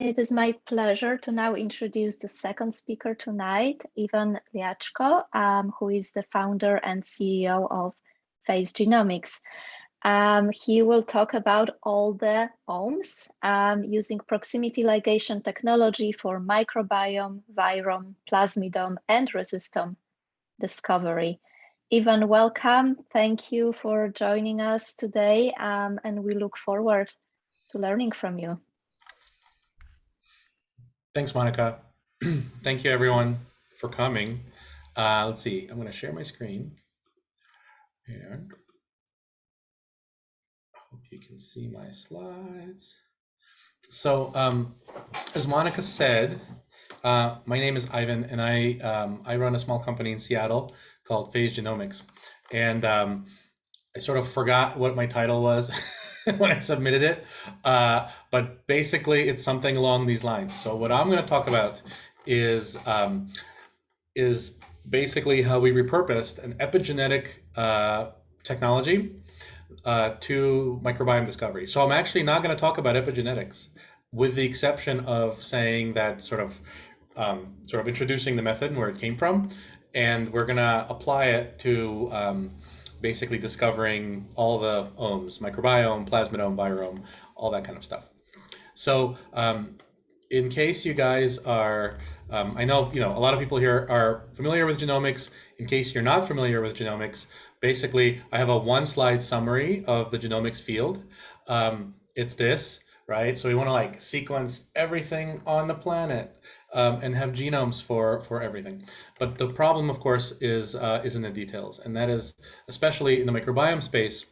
It is my pleasure to now introduce the second speaker tonight, Ivan Liachko, who is the founder and CEO of BACE Genomics. He will talk about all the omes using proximity ligation technology for microbiome, virome, plasmidome, and resistome discovery. Ivan, welcome. Thank you for joining us today, and we look forward to learning from you. Thanks, Monica. Thank you, everyone, for coming. Let's see. I'm going to share my screen. Here. I hope you can see my slides. So, as Monica said, my name is Ivan, and I run a small company in Seattle called BACE Genomics. And I sort of forgot what my title was when I submitted it, but basically it's something along these lines. So what I'm going to talk about is basically how we repurposed an epigenetic technology to microbiome discovery. So I'm actually not going to talk about epigenetics, with the exception of saying that sort of introducing the method and where it came from, and we're going to apply it to basically discovering all the omes, microbiome, plasmidome, virome, all that kind of stuff. So in case you guys are, I know a lot of people here are familiar with genomics. In case you're not familiar with genomics, basically I have a one-slide summary of the genomics field. It's this, right? So we want to like sequence everything on the planet and have genomes for everything. But the problem, of course, is in the details, and that is, especially in the microbiome space,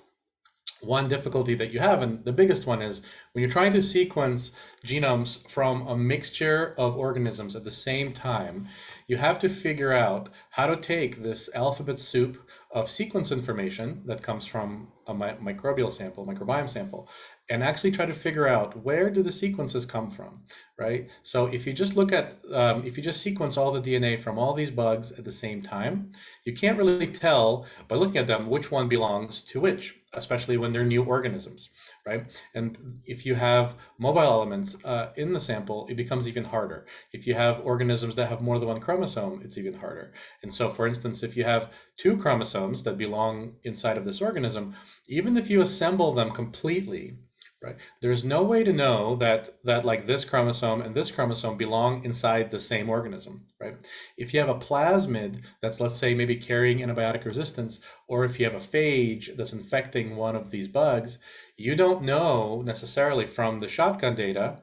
one difficulty that you have, and the biggest one, is when you're trying to sequence genomes from a mixture of organisms at the same time, you have to figure out how to take this alphabet soup of sequence information that comes from a microbial sample, microbiome sample, and actually try to figure out where do the sequences come from, right? So if you just look at, if you just sequence all the DNA from all these bugs at the same time, you can't really tell by looking at them which one belongs to which, especially when they're new organisms, right? And if you have mobile elements in the sample, it becomes even harder. If you have organisms that have more than one chromosome, it's even harder. And so, for instance, if you have two chromosomes that belong inside of this organism, even if you assemble them completely, right, there's no way to know that like this chromosome and this chromosome belong inside the same organism, right? If you have a plasmid that's, let's say, maybe carrying antibiotic resistance, or if you have a phage that's infecting one of these bugs, you don't know necessarily from the shotgun data,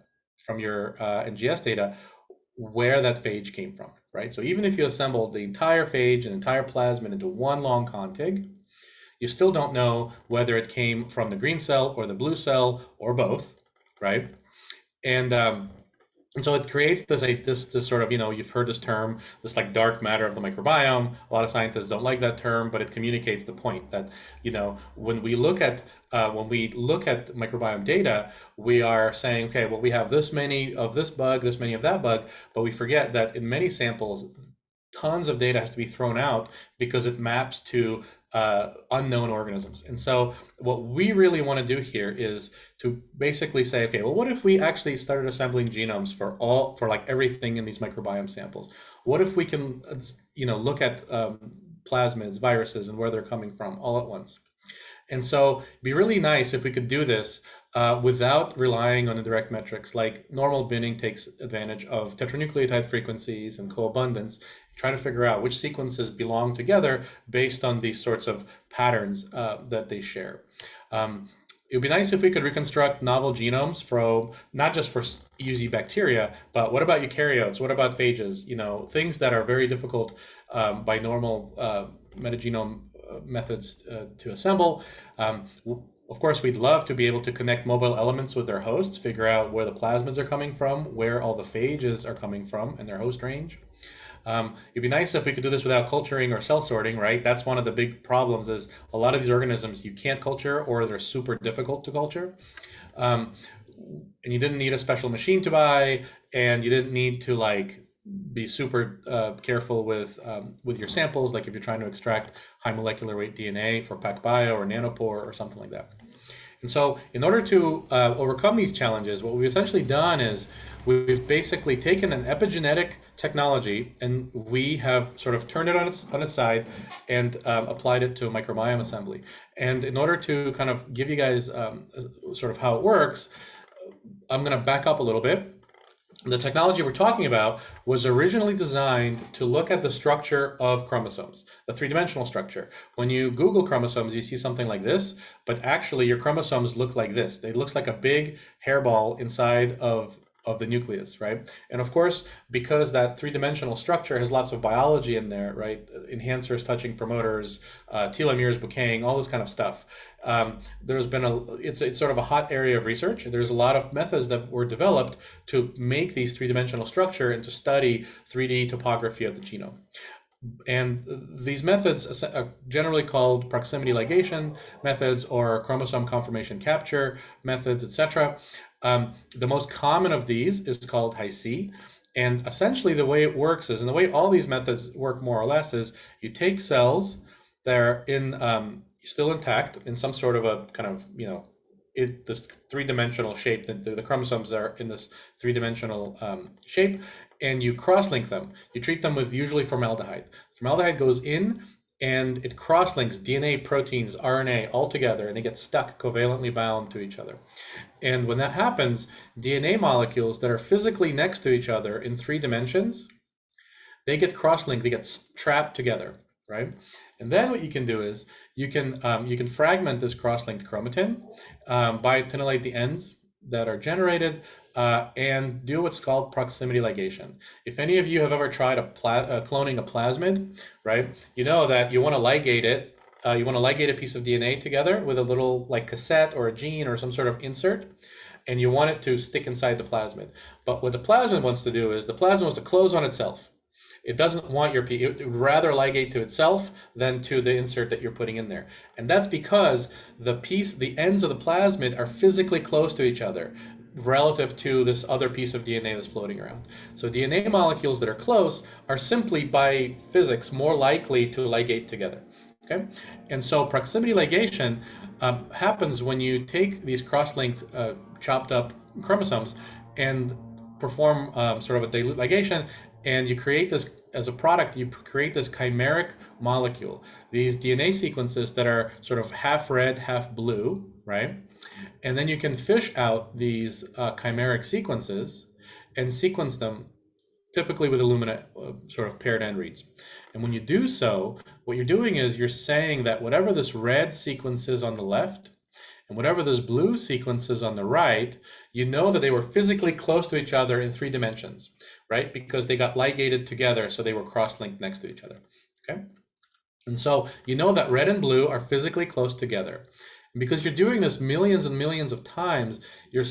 from your NGS data, where that phage came from, right? So even if you assembled the entire phage and entire plasmid into one long contig, you still don't know whether it came from the green cell or the blue cell or both, right? And so it creates this sort of, you've heard this term, this like dark matter of the microbiome. A lot of scientists don't like that term, but it communicates the point that, when we look at microbiome data, we are saying, okay, well, we have this many of this bug, this many of that bug, but we forget that in many samples, tons of data has to be thrown out because it maps to unknown organisms. And so what we really want to do here is to basically say, okay, well, what if we actually started assembling genomes for like everything in these microbiome samples? What if we can, look at plasmids, viruses, and where they're coming from all at once? And so it'd be really nice if we could do this without relying on the direct metrics. Like normal binning takes advantage of tetranucleotide frequencies and co-abundance, trying to figure out which sequences belong together based on these sorts of patterns that they share. It would be nice if we could reconstruct novel genomes from, not just for easy bacteria, but what about eukaryotes? What about phages? Things that are very difficult by normal metagenome methods to assemble. Of course, we'd love to be able to connect mobile elements with their hosts, figure out where the plasmids are coming from, where all the phages are coming from and their host range. It'd be nice if we could do this without culturing or cell sorting, right? That's one of the big problems, is a lot of these organisms you can't culture, or they're super difficult to culture. And you didn't need a special machine to buy, and you didn't need to like be super careful with your samples, like if you're trying to extract high molecular weight DNA for PacBio or Nanopore or something like that. And so in order to overcome these challenges, what we've essentially done is we've basically taken an epigenetic technology and we have sort of turned it on its side and applied it to a microbiome assembly. And in order to kind of give you guys sort of how it works, I'm going to back up a little bit. The technology we're talking about was originally designed to look at the structure of chromosomes, the three-dimensional structure. When you Google chromosomes, you see something like this, but actually your chromosomes look like this. They look like a big hairball inside of the nucleus, right? And of course, because that three-dimensional structure has lots of biology in there, right? Enhancers, touching promoters, telomeres, bouqueting, all this kind of stuff. There's been it's sort of a hot area of research. There's a lot of methods that were developed to make these three-dimensional structure and to study 3D topography of the genome. And these methods are generally called proximity ligation methods or chromosome conformation capture methods, etc. The most common of these is called Hi-C. And essentially the way it works is, and the way all these methods work more or less is, you take cells that are in still intact in some sort of a kind of, this three-dimensional shape, that the chromosomes are in this three-dimensional shape, and you cross-link them. You treat them with usually formaldehyde. Formaldehyde goes in and it cross-links DNA, proteins, RNA all together, and they get stuck covalently bound to each other. And when that happens, DNA molecules that are physically next to each other in 3 dimensions, they get cross-linked, they get trapped together, right? And then what you can do is you can fragment this cross-linked chromatin, biotinylate the ends that are generated, and do what's called proximity ligation. If any of you have ever tried cloning a plasmid, right? You know that you want to ligate it. You want to ligate a piece of DNA together with a little like cassette or a gene or some sort of insert, and you want it to stick inside the plasmid. But what the plasmid wants to do is the plasmid wants to close on itself. It doesn't want it would rather ligate to itself than to the insert that you're putting in there. And that's because the ends of the plasmid are physically close to each other relative to this other piece of DNA that's floating around. So DNA molecules that are close are simply by physics more likely to ligate together. Okay? And so proximity ligation happens when you take these cross-linked chopped up chromosomes and perform sort of a dilute ligation, and you create this, as a product, you create this chimeric molecule, these DNA sequences that are sort of half red, half blue, right? And then you can fish out these chimeric sequences and sequence them typically with Illumina sort of paired end reads. And when you do so, what you're doing is you're saying that whatever this red sequence is on the left and whatever this blue sequence is on the right, you know that they were physically close to each other in 3 dimensions, right? Because they got ligated together, so they were cross-linked next to each other, okay? And so you know that red and blue are physically close together. And because you're doing this millions and millions of times, you're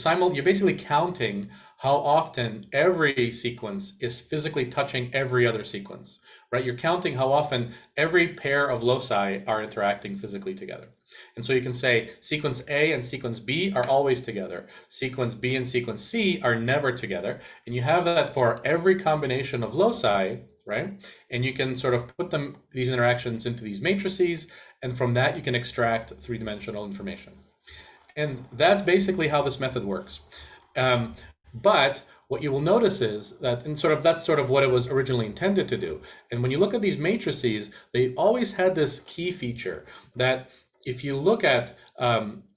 basically counting how often every sequence is physically touching every other sequence, right? You're counting how often every pair of loci are interacting physically together. And so you can say sequence A and sequence B are always together. Sequence B and sequence C are never together. And you have that for every combination of loci, right? And you can sort of put these interactions into these matrices, and from that you can extract 3-dimensional information. And that's basically how this method works. But what you will notice is that, that's sort of what it was originally intended to do. And when you look at these matrices, they always had this key feature that if you look at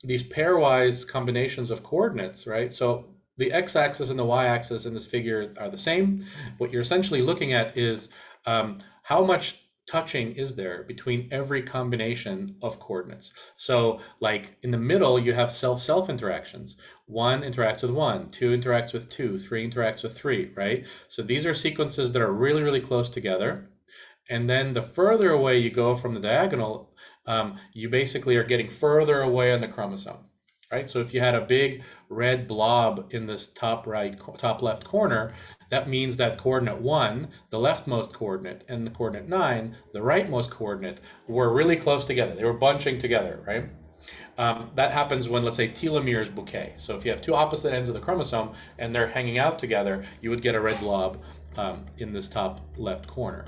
these pairwise combinations of coordinates, right? So the x-axis and the y-axis in this figure are the same. What you're essentially looking at is how much touching is there between every combination of coordinates. So like in the middle, you have self-self interactions. 1 interacts with 1, 2 interacts with 2, 3 interacts with 3, right? So these are sequences that are really, really close together. And then the further away you go from the diagonal, you basically are getting further away on the chromosome, right? So if you had a big red blob in this top left corner, that means that coordinate 1, the leftmost coordinate, and the coordinate 9, the rightmost coordinate, were really close together. They were bunching together, right? That happens when, let's say, telomeres bouquet. So if you have 2 opposite ends of the chromosome and they're hanging out together, you would get a red blob in this top left corner.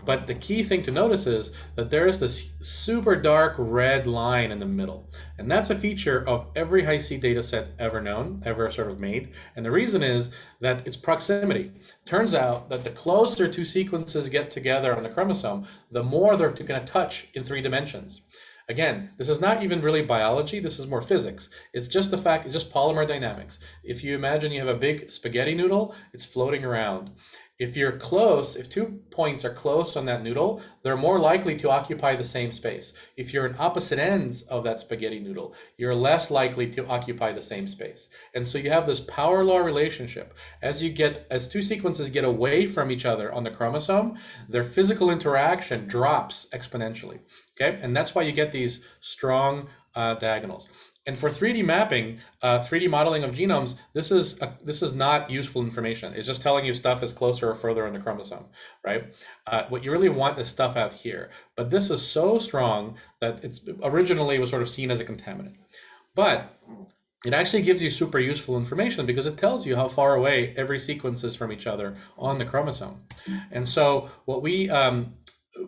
But the key thing to notice is that there is this super dark red line in the middle. And that's a feature of every Hi-C data set ever known, ever sort of made. And the reason is that it's proximity. Turns out that the closer two sequences get together on the chromosome, the more they're going to touch in 3 dimensions. Again, this is not even really biology, this is more physics. It's just the fact, it's just polymer dynamics. If you imagine you have a big spaghetti noodle, it's floating around. If you're close, if 2 points are close on that noodle, they're more likely to occupy the same space. If you're in opposite ends of that spaghetti noodle, you're less likely to occupy the same space. And so you have this power law relationship. As 2 sequences get away from each other on the chromosome, their physical interaction drops exponentially. Okay, and that's why you get these strong diagonals. And for 3D mapping, 3D modeling of genomes, this is not useful information. It's just telling you stuff is closer or further on the chromosome, right? What you really want is stuff out here. But this is so strong that it's originally was sort of seen as a contaminant. But it actually gives you super useful information because it tells you how far away every sequence is from each other on the chromosome. And so what we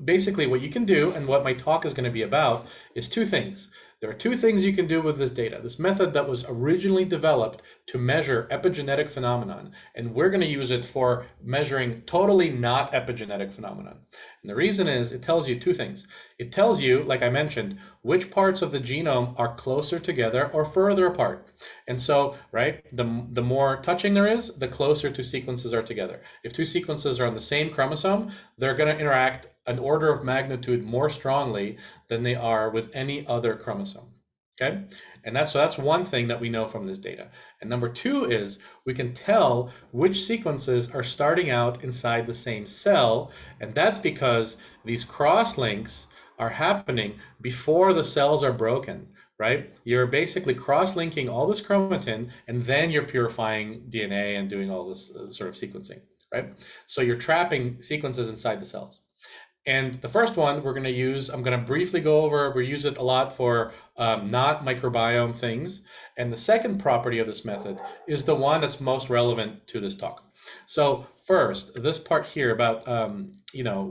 basically what you can do, and what my talk is going to be about, is 2 things. There are 2 things you can do with this data. This method that was originally developed to measure epigenetic phenomenon, and we're going to use it for measuring totally not epigenetic phenomenon. And the reason is it tells you 2 things. It tells you, like I mentioned, which parts of the genome are closer together or further apart. And so, right, the more touching there is, the closer 2 sequences are together. If 2 sequences are on the same chromosome, they're going to interact an order of magnitude more strongly than they are with any other chromosome. Okay, and that's one thing that we know from this data. And number 2 is we can tell which sequences are starting out inside the same cell, and that's because these cross-links are happening before the cells are broken, right? You're basically cross-linking all this chromatin, and then you're purifying DNA and doing all this sort of sequencing, right? So you're trapping sequences inside the cells. And the first one we're going to use, I'm going to briefly go over, we use it a lot for not microbiome things. And the second property of this method is the one that's most relevant to this talk. So first, this part here about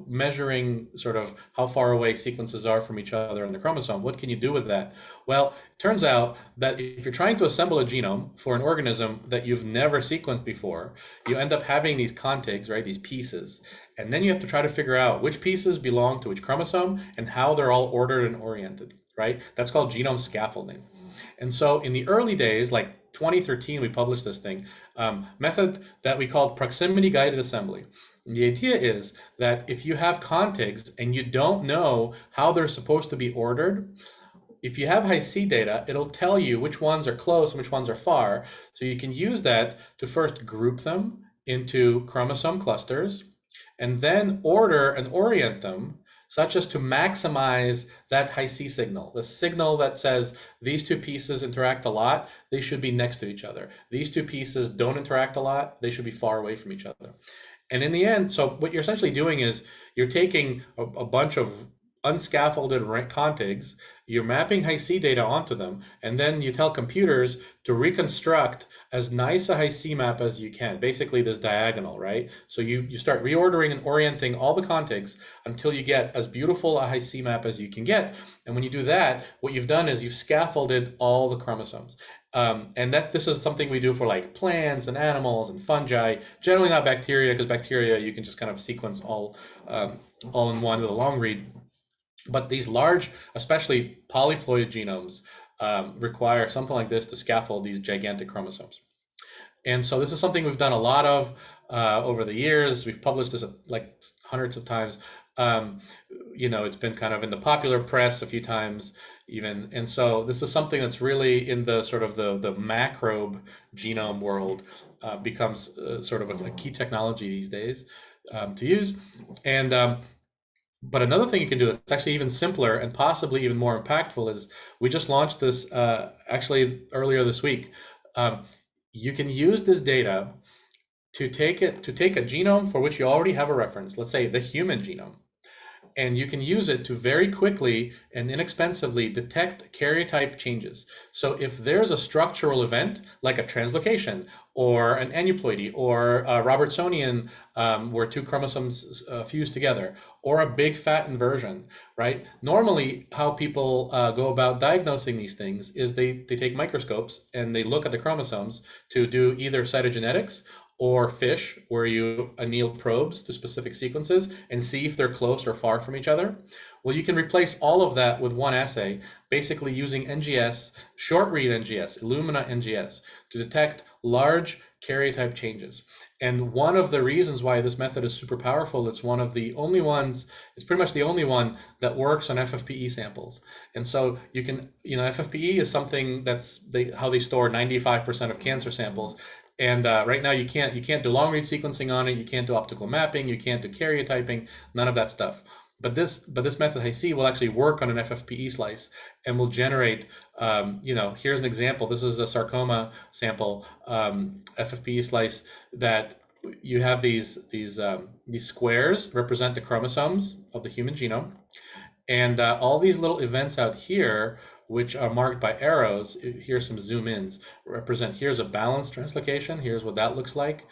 measuring sort of how far away sequences are from each other in the chromosome. What can you do with that? Well, it turns out that if you're trying to assemble a genome for an organism that you've never sequenced before, you end up having these contigs, right, these pieces. And then you have to try to figure out which pieces belong to which chromosome and how they're all ordered and oriented, right? That's called genome scaffolding. And so in the early days, like 2013, we published this method that we called proximity guided assembly. And the idea is that if you have contigs and you don't know how they're supposed to be ordered, if you have Hi-C data, it'll tell you which ones are close and which ones are far. So you can use that to first group them into chromosome clusters and then order and orient them such as to maximize that Hi-C signal, the signal that says these 2 pieces interact a lot, they should be next to each other. These 2 pieces don't interact a lot, they should be far away from each other. And in the end, so what you're essentially doing is you're taking a bunch of unscaffolded contigs, you're mapping Hi-C data onto them, and then you tell computers to reconstruct as nice a Hi-C map as you can, basically this diagonal, right? So you start reordering and orienting all the contigs until you get as beautiful a Hi-C map as you can get. And when you do that, what you've done is you've scaffolded all the chromosomes. And this is something we do for like plants and animals and fungi, generally not bacteria, because bacteria you can just kind of sequence all in one with a long read. But these large, especially polyploid genomes, require something like this to scaffold these gigantic chromosomes. And so this is something we've done a lot of over the years. We've published this like hundreds of times. It's been kind of in the popular press a few times even. And so this is something that's really in the sort of the macrobe genome world becomes sort of a key technology these days to use. And but another thing you can do that's actually even simpler and possibly even more impactful is we just launched this actually earlier this week. You can use this data to take a genome for which you already have a reference, let's say the human genome, and you can use it to very quickly and inexpensively detect karyotype changes. So if there's a structural event like a translocation or an aneuploidy, or Robertsonian, where two chromosomes fuse together, or a big fat inversion, right? Normally, how people go about diagnosing these things is they take microscopes and they look at the chromosomes to do either cytogenetics or FISH, where you anneal probes to specific sequences and see if they're close or far from each other. Well, you can replace all of that with one assay, basically using NGS, short-read NGS, Illumina NGS, to detect large karyotype changes. And one of the reasons why this method is super powerful, it's one of the only ones, it's pretty much the only one that works on FFPE samples. And so you can, FFPE is something that's how they store 95% of cancer samples. And right now you can't do long read sequencing on it, you can't do optical mapping, you can't do karyotyping, none of that stuff. But this method Hi-C will actually work on an FFPE slice and will generate, here's an example. This is a sarcoma sample, FFPE slice, that you have these squares represent the chromosomes of the human genome, and all these little events out here, which are marked by arrows, here's some zoom ins, represent, here's a balanced translocation, here's what that looks like.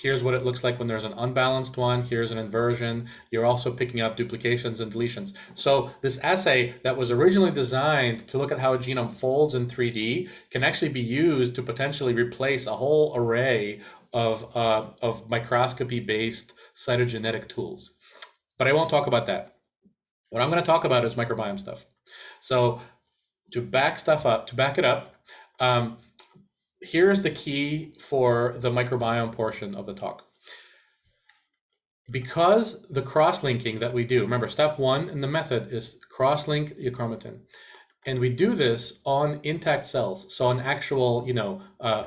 Here's what it looks like when there's an unbalanced one. Here's an inversion. You're also picking up duplications and deletions. So this assay that was originally designed to look at how a genome folds in 3D can actually be used to potentially replace a whole array of microscopy-based cytogenetic tools. But I won't talk about that. What I'm going to talk about is microbiome stuff. So to back it up, here's the key for the microbiome portion of the talk. Because the cross-linking that we do, remember, step one in the method is cross-link your chromatin. And we do this on intact cells, so an actual,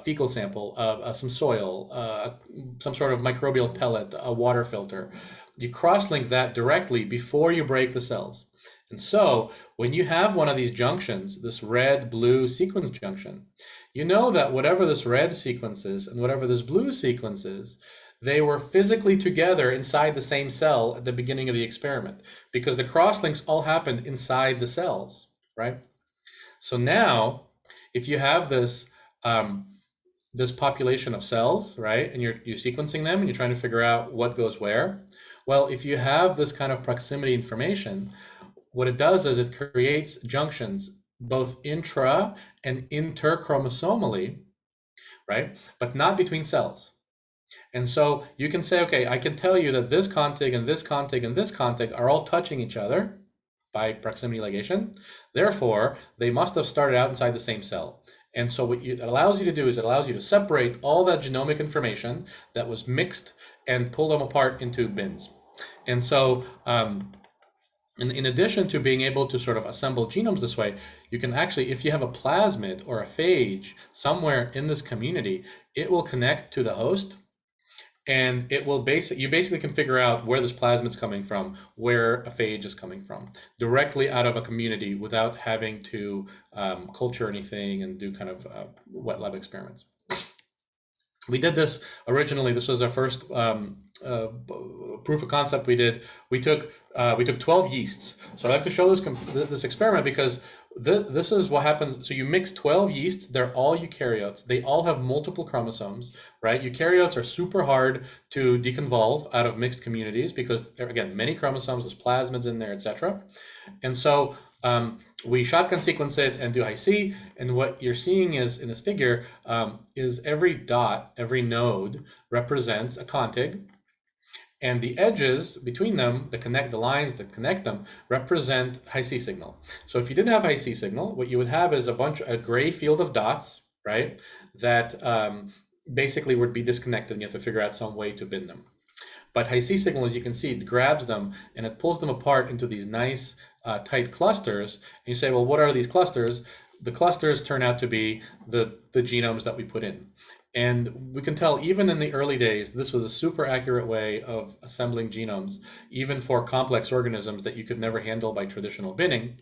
fecal sample of some soil, some sort of microbial pellet, a water filter. You cross-link that directly before you break the cells. And so when you have one of these junctions, this red-blue sequence junction, you know that whatever this red sequence is and whatever this blue sequence is, they were physically together inside the same cell at the beginning of the experiment, because the crosslinks all happened inside the cells, right? So now, if you have this this population of cells, right, and you're sequencing them and you're trying to figure out what goes where, well, if you have this kind of proximity information, what it does is it creates junctions both intra and interchromosomally, right? But not between cells. And so you can say, okay, I can tell you that this contig and this contig and this contig are all touching each other by proximity ligation. Therefore, they must have started out inside the same cell. And so what it allows you to do is it allows you to separate all that genomic information that was mixed and pull them apart into bins. And so in addition to being able to sort of assemble genomes this way, you can actually, if you have a plasmid or a phage somewhere in this community, it will connect to the host, and it will you basically can figure out where this plasmid's coming from, where a phage is coming from, directly out of a community without having to culture anything and do kind of wet lab experiments. We did this originally. This was our first proof of concept we did. We took 12 yeasts. So I like to show this experiment because this is what happens. So you mix 12 yeasts. They're all eukaryotes. They all have multiple chromosomes, right? Eukaryotes are super hard to deconvolve out of mixed communities because there are, again, many chromosomes, there's plasmids in there, etc. And so we shotgun sequence it and do Hi-C, and what you're seeing is in this figure is every dot, every node represents a contig, and the edges between them, the lines that connect them, represent Hi-C signal. So if you didn't have Hi-C signal, what you would have is a gray field of dots, right, that basically would be disconnected, and you have to figure out some way to bin them. But Hi-C signal, as you can see, it grabs them and it pulls them apart into these nice tight clusters. And you say, well, what are these clusters? The clusters turn out to be the genomes that we put in. And we can tell even in the early days, this was a super accurate way of assembling genomes, even for complex organisms that you could never handle by traditional binning.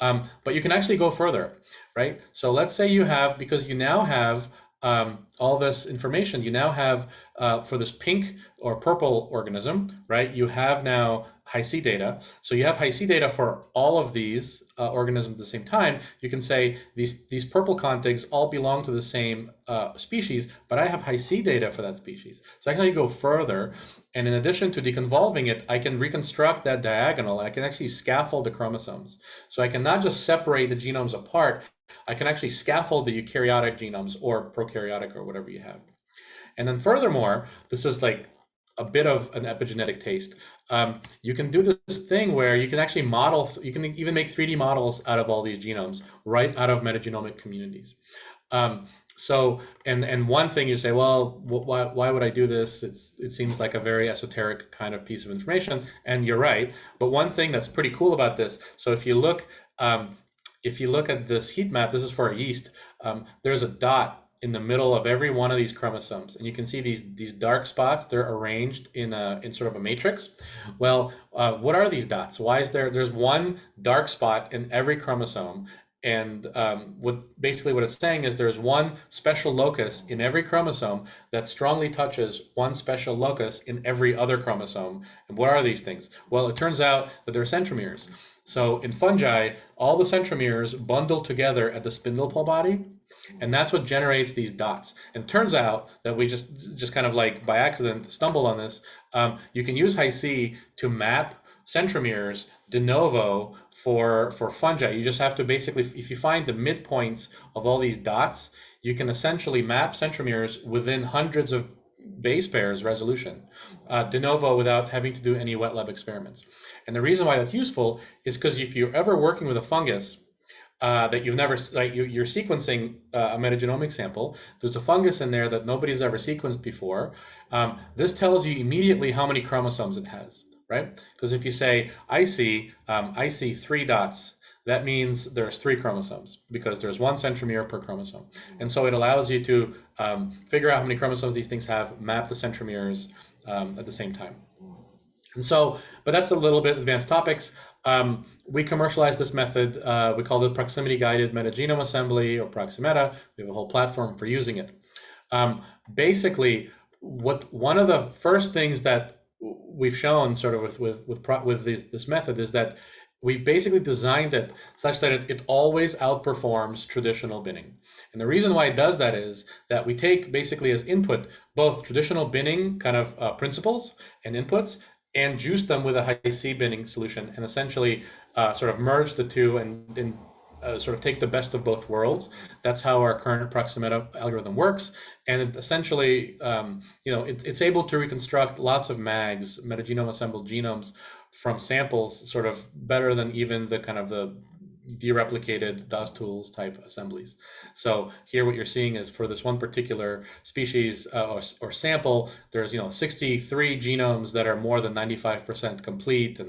But you can actually go further, right? So let's say you have, because you now have all this information, you now have, for this pink or purple organism, right, you have now Hi-C data. So you have Hi-C data for all of these organisms at the same time, you can say these purple contigs all belong to the same species, but I have Hi-C data for that species. So I can actually go further, and in addition to deconvolving it, I can reconstruct that diagonal. I can actually scaffold the chromosomes. So I can not just separate the genomes apart, I can actually scaffold the eukaryotic genomes or prokaryotic or whatever you have. And then furthermore, this is like a bit of an epigenetic taste. You can do this thing where you can actually model, you can even make 3D models out of all these genomes right out of metagenomic communities. So, and one thing you say, well, why would I do this? It seems like a very esoteric kind of piece of information, and you're right. But one thing that's pretty cool about this, so if you look at this heat map, this is for a yeast. There's a dot in the middle of every one of these chromosomes, and you can see these dark spots. They're arranged in sort of a matrix. Well, what are these dots? Why is there's one dark spot in every chromosome? And what it's saying is there's one special locus in every chromosome that strongly touches one special locus in every other chromosome. And what are these things? Well, it turns out that they're centromeres. So in fungi, all the centromeres bundle together at the spindle pole body, and that's what generates these dots. And it turns out that we just kind of like by accident stumbled on this. You can use Hi-C to map centromeres de novo for fungi. You just have to basically, if you find the midpoints of all these dots, you can essentially map centromeres within hundreds of base pairs resolution de novo without having to do any wet lab experiments. And the reason why that's useful is because if you're ever working with a fungus that you've never, like you're sequencing a metagenomic sample, there's a fungus in there that nobody's ever sequenced before. This tells you immediately how many chromosomes it has, right? Because if you say, I see 3 dots, that means there's 3 chromosomes because there's 1 centromere per chromosome. And so it allows you to figure out how many chromosomes these things have, map the centromeres at the same time. And so, but that's a little bit advanced topics. We commercialized this method. We called it proximity-guided metagenome assembly, or Proximeta. We have a whole platform for using it. Basically, one of the first things that we've shown, sort of with this method, is that we basically designed it such that it always outperforms traditional binning. And the reason why it does that is that we take basically as input both traditional binning kind of principles and inputs, and juice them with a Hi-C binning solution, and essentially sort of merge the two and sort of take the best of both worlds. That's how our current Proximeta algorithm works. And it essentially, it's able to reconstruct lots of MAGs, metagenome assembled genomes, from samples sort of better than even the kind of the dereplicated DOS tools type assemblies. So here what you're seeing is for this one particular species or sample, there's 63 genomes that are more than 95% complete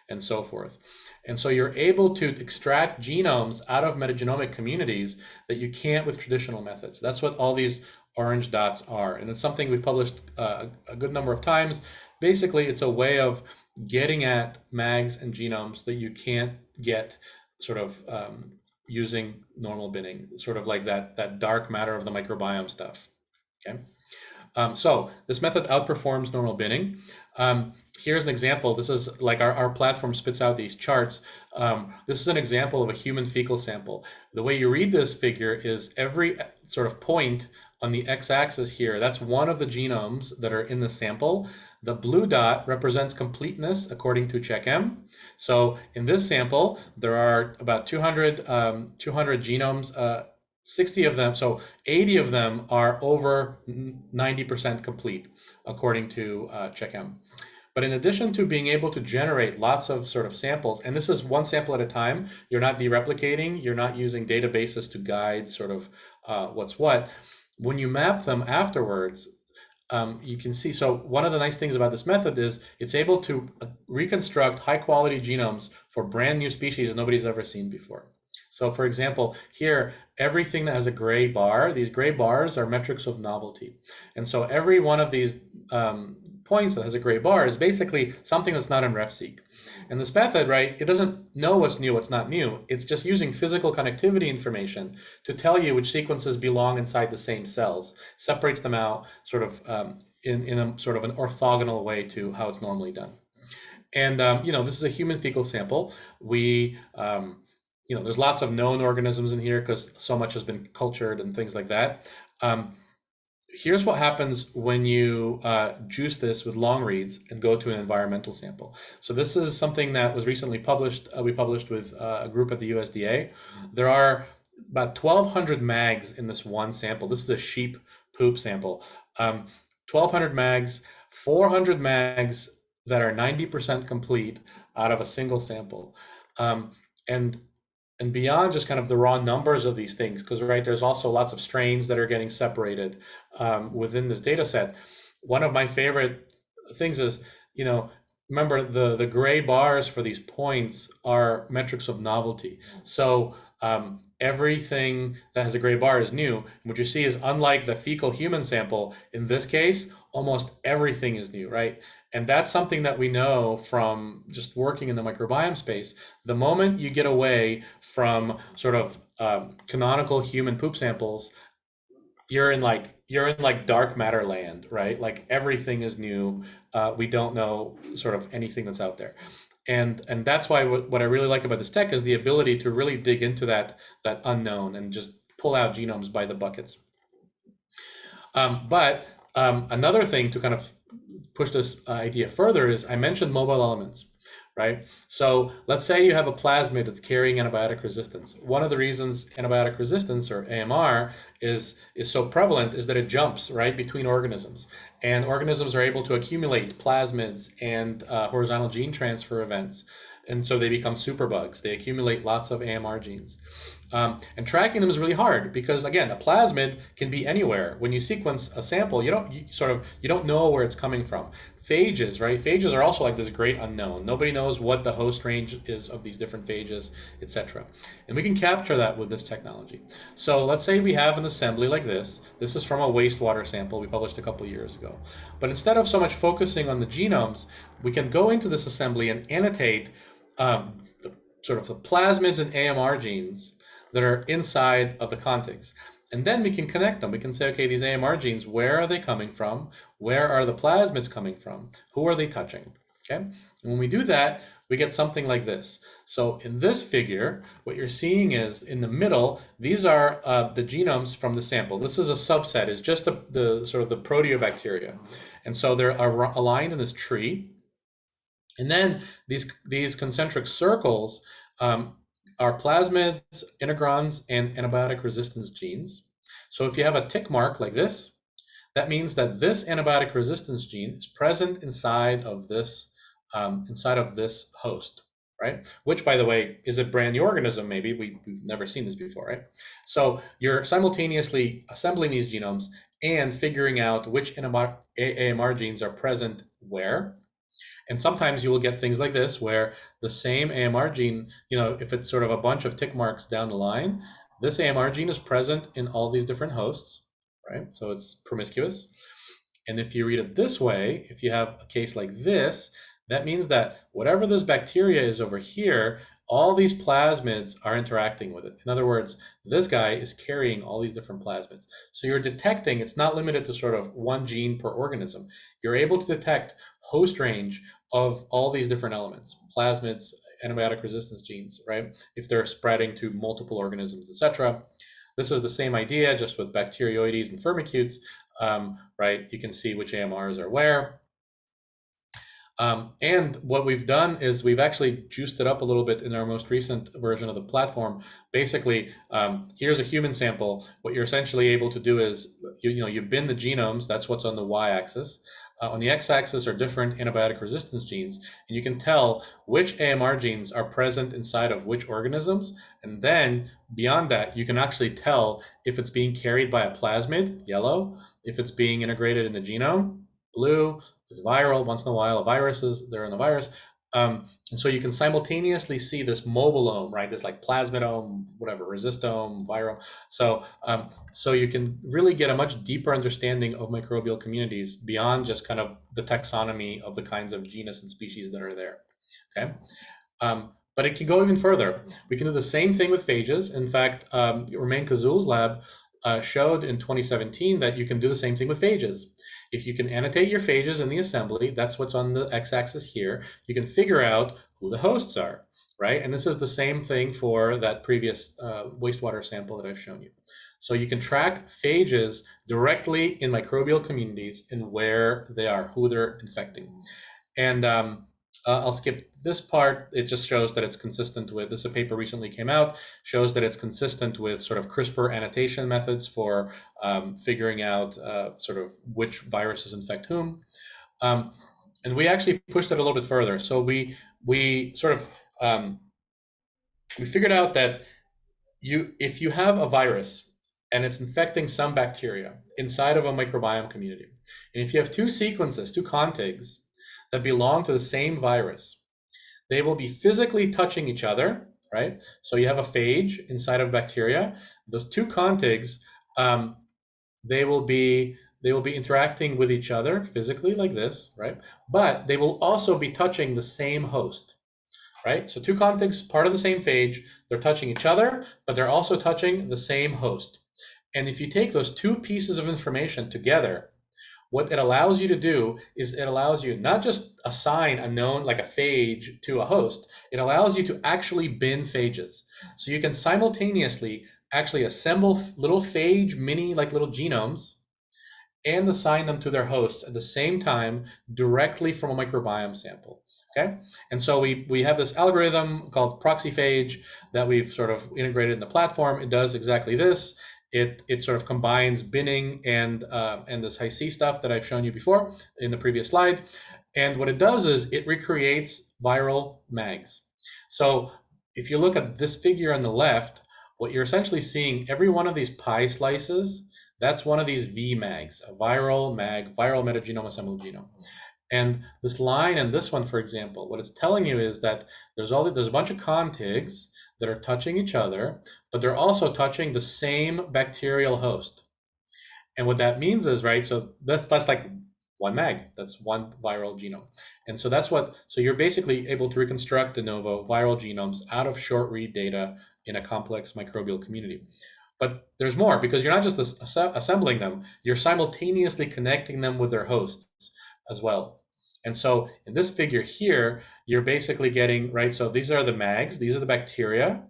and so forth. And so you're able to extract genomes out of metagenomic communities that you can't with traditional methods. That's what all these orange dots are. And it's something we've published a good number of times. Basically, it's a way of getting at MAGs and genomes that you can't get sort of using normal binning, sort of like that dark matter of the microbiome stuff. Okay, so this method outperforms normal binning. Here's an example. This is like our platform spits out these charts. This is an example of a human fecal sample. The way you read this figure is every sort of point on the x-axis here, that's one of the genomes that are in the sample. The blue dot represents completeness according to CheckM. So in this sample, there are about 200 genomes, 60 of them, so 80 of them are over 90% complete according to CheckM. But in addition to being able to generate lots of sort of samples, and this is one sample at a time, you're not dereplicating, you're not using databases to guide sort of what's what. When you map them afterwards, you can see, so one of the nice things about this method is it's able to reconstruct high quality genomes for brand new species nobody's ever seen before. So for example, here, everything that has a gray bar, these gray bars are metrics of novelty. And so every one of these points that has a gray bar is basically something that's not in RefSeq. And this method, right, it doesn't know what's new, what's not new. It's just using physical connectivity information to tell you which sequences belong inside the same cells, separates them out sort of in a sort of an orthogonal way to how it's normally done. And, this is a human fecal sample. We there's lots of known organisms in here because so much has been cultured and things like that. Here's what happens when you juice this with long reads and go to an environmental sample. So this is something that was recently published. We published with a group at the USDA. There are about 1,200 mags in this one sample. This is a sheep poop sample. 1,200 mags, 400 mags that are 90% complete out of a single sample. And beyond just kind of the raw numbers of these things, because right, there's also lots of strains that are getting separated within this data set. One of my favorite things is, remember the gray bars for these points are metrics of novelty. So everything that has a gray bar is new. What you see is, unlike the fecal human sample, in this case, almost everything is new, right? And that's something that we know from just working in the microbiome space. The moment you get away from sort of canonical human poop samples, you're in like dark matter land, right? Like everything is new. We don't know sort of anything that's out there. And that's why what I really like about this tech is the ability to really dig into that unknown and just pull out genomes by the buckets. But another thing to kind of push this idea further is, I mentioned mobile elements, right? So let's say you have a plasmid that's carrying antibiotic resistance. One of the reasons antibiotic resistance, or AMR, is so prevalent is that it jumps right between organisms, and organisms are able to accumulate plasmids and horizontal gene transfer events. And so they become superbugs. They accumulate lots of AMR genes. And tracking them is really hard because, again, a plasmid can be anywhere. When you sequence a sample, you don't know where it's coming from. Phages, right? Phages are also like this great unknown. Nobody knows what the host range is of these different phages, etc. And we can capture that with this technology. So let's say we have an assembly like this. This is from a wastewater sample we published a couple of years ago. But instead of so much focusing on the genomes, we can go into this assembly and annotate sort of the plasmids and AMR genes that are inside of the contigs. And then we can connect them. We can say, okay, these AMR genes, where are they coming from? Where are the plasmids coming from? Who are they touching? Okay. And when we do that, we get something like this. So in this figure, what you're seeing is, in the middle, these are the genomes from the sample. This is a subset, is just the sort of the proteobacteria. And so they're aligned in this tree. And then these concentric circles are plasmids, integrons, and antibiotic resistance genes. So if you have a tick mark like this, that means that this antibiotic resistance gene is present inside of this host, right? Which, by the way, is a brand new organism. Maybe we've never seen this before, right? So you're simultaneously assembling these genomes and figuring out which AMR genes are present where. And sometimes you will get things like this, where the same AMR gene, if it's sort of a bunch of tick marks down the line, this AMR gene is present in all these different hosts, right? So it's promiscuous. And if you read it this way, if you have a case like this, that means that whatever this bacteria is over here, all these plasmids are interacting with it. In other words, this guy is carrying all these different plasmids. So you're detecting, it's not limited to sort of one gene per organism. You're able to detect host range of all these different elements, plasmids, antibiotic resistance genes, right? If they're spreading to multiple organisms, etc. This is the same idea, just with bacteroides and firmicutes, right? You can see which AMRs are where. And what we've done is we've actually juiced it up a little bit in our most recent version of the platform. Basically, here's a human sample. What you're essentially able to do is, you bin the genomes. That's what's on the y-axis. On the x-axis are different antibiotic resistance genes, and you can tell which AMR genes are present inside of which organisms. And then beyond that, you can actually tell if it's being carried by a plasmid, yellow, if it's being integrated in the genome, blue. It's viral. Once in a while, they're in the virus. And so you can simultaneously see this mobilome, right? This like plasmidome, whatever, resistome, virome. So you can really get a much deeper understanding of microbial communities beyond just kind of the taxonomy of the kinds of genus and species that are there. Okay. But it can go even further. We can do the same thing with phages. In fact, Romain Kazul's lab showed in 2017 that you can do the same thing with phages. If you can annotate your phages in the assembly, that's what's on the x-axis here, you can figure out who the hosts are. right? And this is the same thing for that previous wastewater sample that I've shown you. So you can track phages directly in microbial communities and where they are, who they're infecting. And I'll skip this part. It just shows that it's consistent with, this is a paper recently came out, shows that it's consistent with sort of CRISPR annotation methods for figuring out sort of which viruses infect whom. And we actually pushed it a little bit further. So we sort of, we figured out that if you have a virus and it's infecting some bacteria inside of a microbiome community, and if you have two sequences, two contigs that belong to the same virus, they will be physically touching each other, right? So you have a phage inside of bacteria. Those two contigs, they will be interacting with each other physically like this, right? But they will also be touching the same host, right? So two contigs, part of the same phage, they're touching each other, but they're also touching the same host. And if you take those two pieces of information together, what it allows you to do is it allows you not just assign a known, like a phage, to a host, it allows you to actually bin phages. So you can simultaneously actually assemble little phage mini, like little genomes, and assign them to their hosts at the same time directly from a microbiome sample. Okay, and so we have this algorithm called proxyphage that we've sort of integrated in the platform. It does exactly this. It sort of combines binning and this Hi-C stuff that I've shown you before in the previous slide. And what it does is it recreates viral mags. So if you look at this figure on the left, what you're essentially seeing, every one of these pie slices, that's one of these VMAGs, a viral mag, viral metagenome assembled genome. And this line and this one, for example, what it's telling you is that there's a bunch of contigs that are touching each other, but they're also touching the same bacterial host. And what that means is, right, so that's like one mag, that's one viral genome. And so so you're basically able to reconstruct de novo viral genomes out of short read data in a complex microbial community. But there's more, because you're not just assembling them, you're simultaneously connecting them with their hosts as well. And so in this figure here, you're basically getting, right, so these are the mags, these are the bacteria,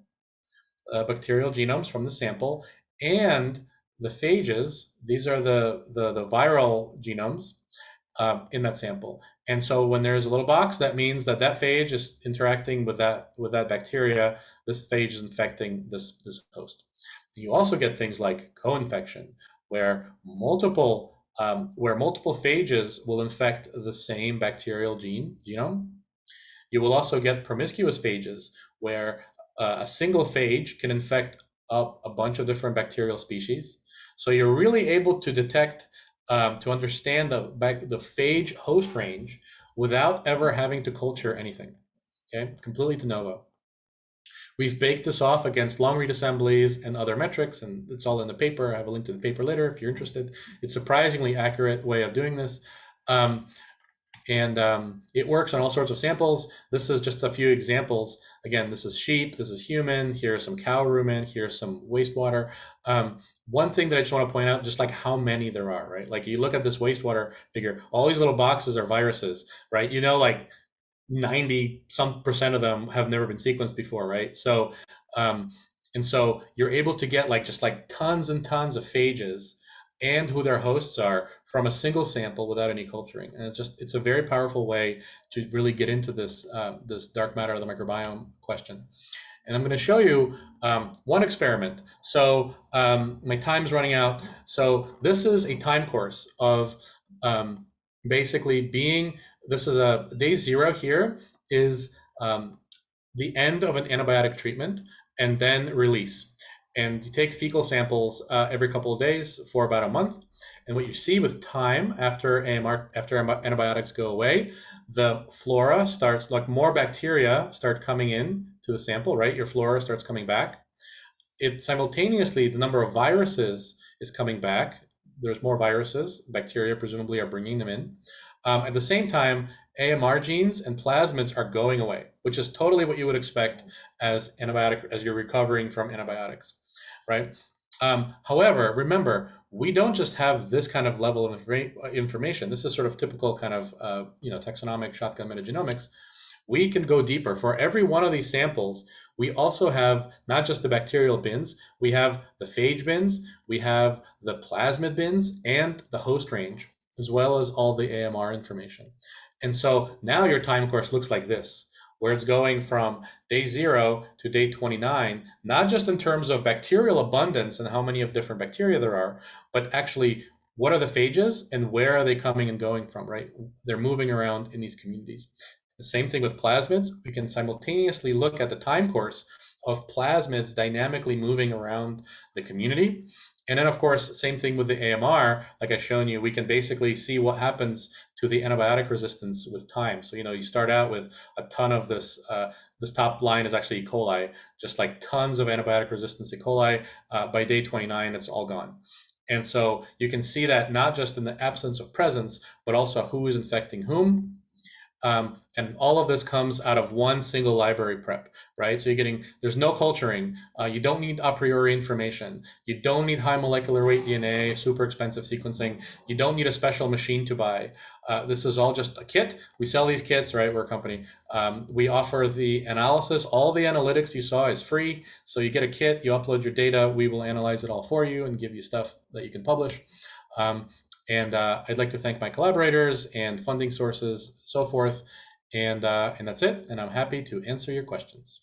bacterial genomes from the sample, and the phages, these are the viral genomes in that sample. And so when there's a little box, that means that phage is interacting with that pacteria, this phage is infecting this host. You also get things like co-infection, where multiple phages will infect the same bacterial genome. You will also get promiscuous phages, where a single phage can infect a bunch of different bacterial species. So you're really able to detect, to understand the phage host range without ever having to culture anything. Okay, completely de novo. We've baked this off against long read assemblies and other metrics, and it's all in the paper. I have a link to the paper later if you're interested. It's a surprisingly accurate way of doing this. It works on all sorts of samples. This is just a few examples. Again, this is sheep, this is human, here's some cow rumen, here's some wastewater. One thing that I just want to point out, just like how many there are, right? Like you look at this wastewater figure, all these little boxes are viruses, right? You know, like 90% of them have never been sequenced before, right? So, and so you're able to get just tons and tons of phages and who their hosts are from a single sample without any culturing. And it's a very powerful way to really get into this, this dark matter of the microbiome question. And I'm going to show you one experiment. So my time's running out. So this is a time course of basically this is a day 0 here is the end of an antibiotic treatment and then release. And you take fecal samples every couple of days for about a month. And what you see with time after antibiotics go away, the flora starts, more bacteria start coming in to the sample, right? Your flora starts coming back. Simultaneously, the number of viruses is coming back. There's more viruses. Bacteria presumably are bringing them in. At the same time, AMR genes and plasmids are going away, which is totally what you would expect as you're recovering from antibiotics, right? However, remember, we don't just have this kind of level of information. This is sort of typical kind of taxonomic shotgun metagenomics. we can go deeper. For every one of these samples, we also have not just the bacterial bins, we have the phage bins, we have the plasmid bins, and the host range, as well as all the AMR information. And so now your time course looks like this, where it's going from day 0 to day 29, not just in terms of bacterial abundance and how many of different bacteria there are, but actually what are the phages and where are they coming and going from, right? They're moving around in these communities. The same thing with plasmids. We can simultaneously look at the time course of plasmids dynamically moving around the community. And then, of course, same thing with the AMR. Like I've shown you, we can basically see what happens to the antibiotic resistance with time. So, you start out with a ton of this. This top line is actually E. coli, just like tons of antibiotic resistance E. coli. By day 29, it's all gone. And so you can see that not just in the absence of presence, but also who is infecting whom. And all of this comes out of one single library prep, right? So there's no culturing. You don't need a priori information. You don't need high molecular weight DNA, super expensive sequencing. You don't need a special machine to buy. This is all just a kit. We sell these kits, right? We're a company. We offer the analysis. All the analytics you saw is free. So you get a kit, you upload your data, we will analyze it all for you and give you stuff that you can publish. And I'd like to thank my collaborators and funding sources, so forth. And that's it. And I'm happy to answer your questions.